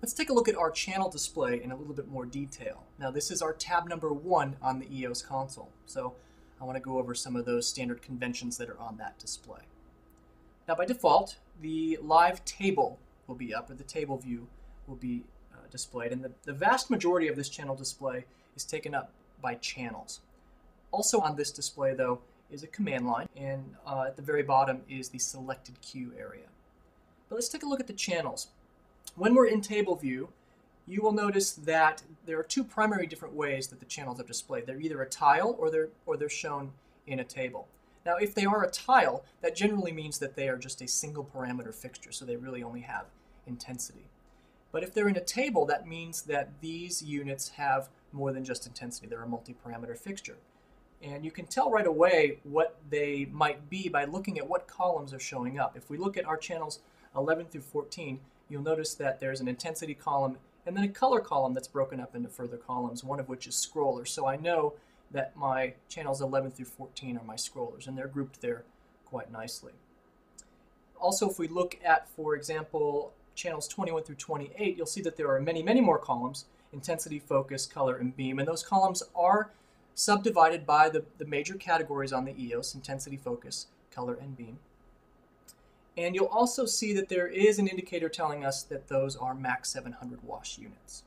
Let's take a look at our channel display in a little bit more detail. Now this is our tab number 1 on the EOS console, so I want to go over some of those standard conventions that are on that display. Now by default, the live table will be up, or the table view will be displayed, and the vast majority of this channel display is taken up by channels. Also on this display though is a command line, and at the very bottom is the selected queue area. But let's take a look at the channels. When we're in table view, you will notice that there are two primary different ways that the channels are displayed. They're either a tile or they're shown in a table. Now if they are a tile, that generally means that they are just a single parameter fixture, so they really only have intensity. But if they're in a table, that means that these units have more than just intensity. They're a multi-parameter fixture. And you can tell right away what they might be by looking at what columns are showing up. If we look at our channels 11 through 14, you'll notice that there's an intensity column and then a color column that's broken up into further columns, one of which is scrollers. So I know that my channels 11 through 14 are my scrollers, and they're grouped there quite nicely. Also, if we look at, for example, channels 21 through 28, you'll see that there are many, many more columns: intensity, focus, color, and beam. And those columns are subdivided by the major categories on the EOS: intensity, focus, color, and beam. And you'll also see that there is an indicator telling us that those are max 700 wash units.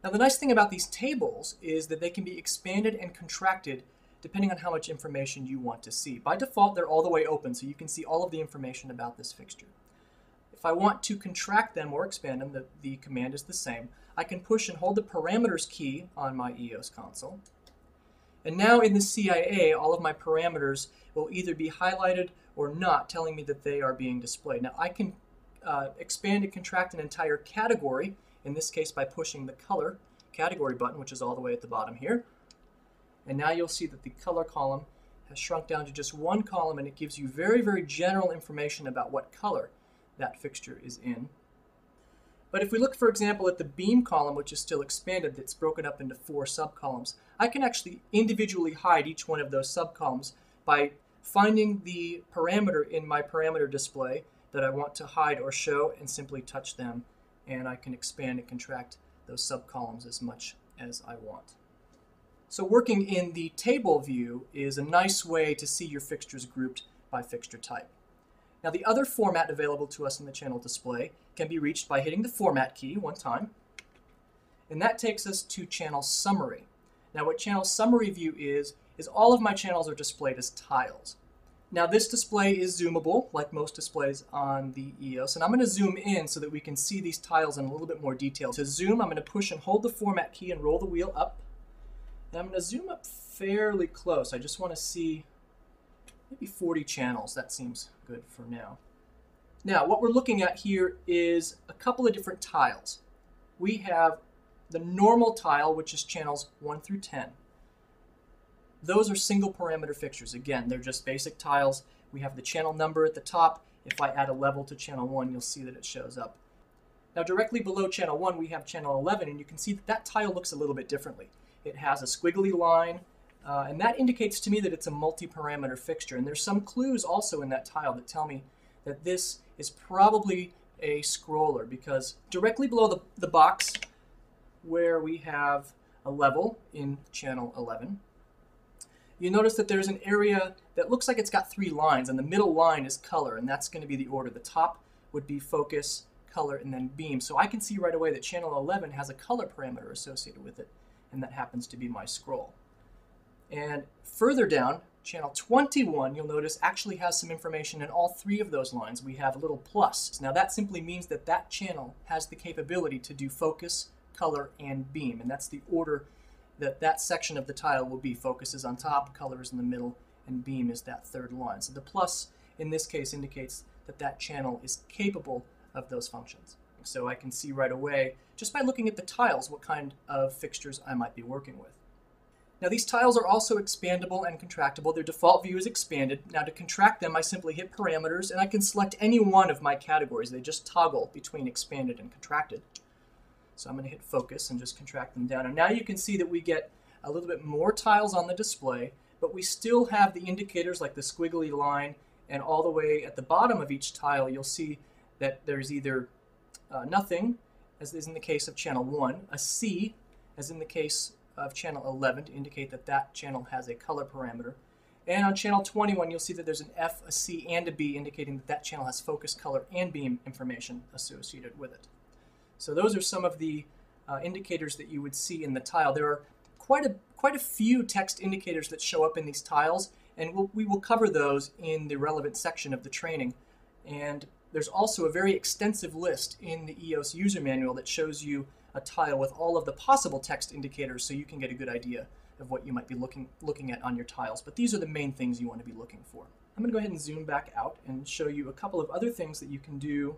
Now the nice thing about these tables is that they can be expanded and contracted depending on how much information you want to see. By default, they're all the way open, so you can see all of the information about this fixture. If I want to contract them or expand them, the command is the same. I can push and hold the parameters key on my EOS console. And now in the CIA, all of my parameters will either be highlighted or not, telling me that they are being displayed. Now I can expand and contract an entire category, in this case by pushing the color category button, which is all the way at the bottom here. And now you'll see that the color column has shrunk down to just one column, and it gives you very, very general information about what color that fixture is in. But if we look, for example, at the beam column, which is still expanded, that's broken up into 4 subcolumns, I can actually individually hide each one of those subcolumns by finding the parameter in my parameter display that I want to hide or show, and simply touch them, and I can expand and contract those subcolumns as much as I want. So working in the table view is a nice way to see your fixtures grouped by fixture type. Now the other format available to us in the channel display can be reached by hitting the format key one time, and that takes us to channel summary. Now what channel summary view is all of my channels are displayed as tiles. Now this display is zoomable, like most displays on the EOS, and I'm going to zoom in so that we can see these tiles in a little bit more detail. To zoom, I'm going to push and hold the format key and roll the wheel up. And I'm going to zoom up fairly close. I just want to see maybe 40 channels. That seems good for now. Now what we're looking at here is a couple of different tiles. We have the normal tile, which is channels 1 through 10. Those are single parameter fixtures. Again, they're just basic tiles. We have the channel number at the top. If I add a level to channel 1, you'll see that it shows up. Now directly below channel 1, we have channel 11, and you can see that that tile looks a little bit differently. It has a squiggly line, and that indicates to me that it's a multi-parameter fixture. And there's some clues also in that tile that tell me that this is probably a scroller, because directly below the box where we have a level in channel 11, you notice that there's an area that looks like it's got 3 lines, and the middle line is color, and that's going to be the order. The top would be focus, color, and then beam. So I can see right away that channel 11 has a color parameter associated with it, and that happens to be my scroll. And further down, channel 21, you'll notice, actually has some information in all 3 of those lines. We have a little plus. Now that simply means that that channel has the capability to do focus, color, and beam, and that's the order that section of the tile will be. Focus is on top, color is in the middle, and beam is that 3rd line. So the plus in this case indicates that that channel is capable of those functions. So I can see right away, just by looking at the tiles, what kind of fixtures I might be working with. Now these tiles are also expandable and contractible. Their default view is expanded. Now to contract them, I simply hit parameters, and I can select any one of my categories. They just toggle between expanded and contracted. So I'm going to hit focus and just contract them down. And now you can see that we get a little bit more tiles on the display, but we still have the indicators like the squiggly line, and all the way at the bottom of each tile you'll see that there's either nothing, as is in the case of channel 1, a C, as in the case of channel 11, to indicate that that channel has a color parameter. And on channel 21, you'll see that there's an F, a C, and a B, indicating that that channel has focus, color, and beam information associated with it. So those are some of the indicators that you would see in the tile. There are quite a few text indicators that show up in these tiles, and we will cover those in the relevant section of the training. And there's also a very extensive list in the EOS user manual that shows you a tile with all of the possible text indicators, so you can get a good idea of what you might be looking at on your tiles. But these are the main things you want to be looking for. I'm going to go ahead and zoom back out and show you a couple of other things that you can do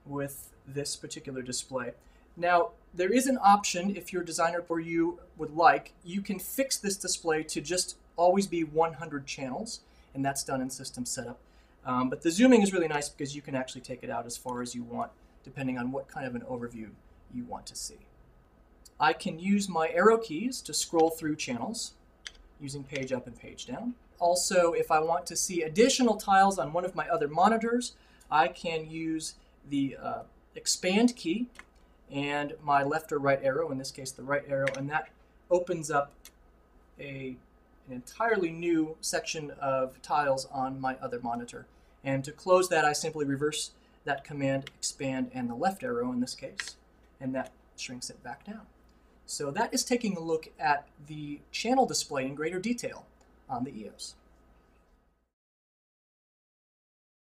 with this particular display. Now, there is an option, if your designer or you would like, you can fix this display to just always be 100 channels, and that's done in System Setup. But the zooming is really nice because you can actually take it out as far as you want, depending on what kind of an overview you want to see. I can use my arrow keys to scroll through channels using page up and page down. Also, if I want to see additional tiles on one of my other monitors, I can use the expand key and my left or right arrow, in this case the right arrow, and that opens up an entirely new section of tiles on my other monitor. And to close that, I simply reverse that command, expand, and the left arrow in this case, and that shrinks it back down. So that is taking a look at the channel display in greater detail on the EOS.